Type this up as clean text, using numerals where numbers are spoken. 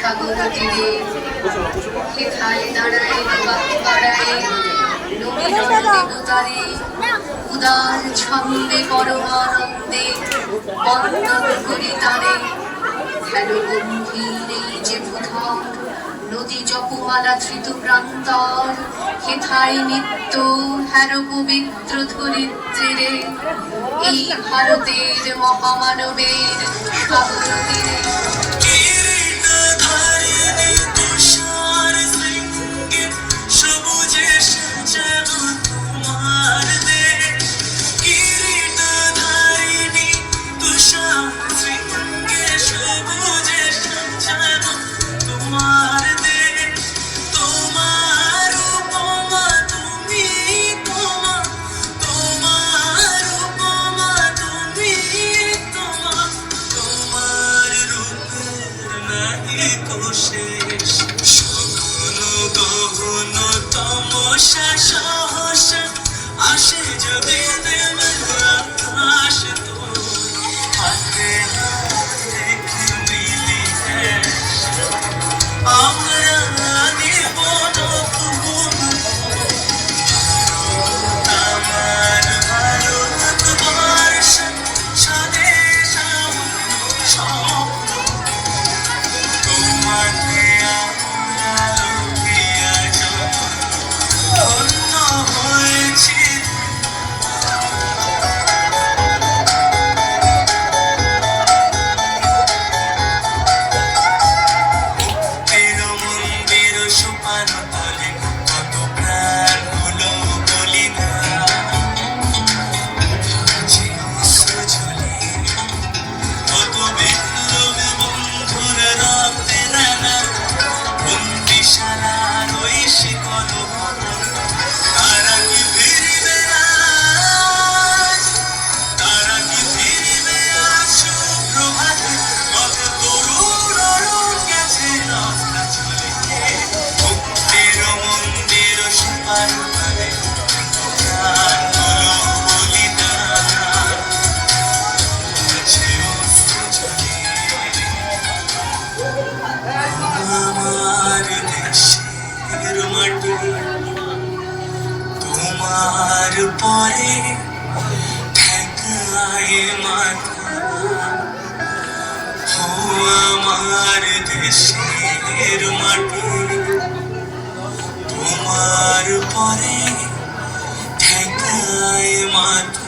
সাগর তীরে হেথায় দাঁড়ায় পাড়ায় নবীন দেবতারে উদার ছন্দে পরমানন্দে বন্দন করি তারে। হেলো গম্ভীর এই যে ভূধর নদী জপমালা ধৃত প্রান্তর হেথায় নিত্য হেরো পবিত্র ধরিত্রীরে এই ভারতের মহামানবের সাগর তীরে। আসে যদি আকাশ তো হাতে দেখে মিলি আমরা নেব নতুন আমার ভারতবর্ষ স্বদেশ স্বপ্ন তোমাকে আমরা লুকিয়া ধন্য হয়েছি। তোমার পরে ঠেকায় মাথা ও আমার দেশের মাটি তোমার পরে ঠেকায় মাথা।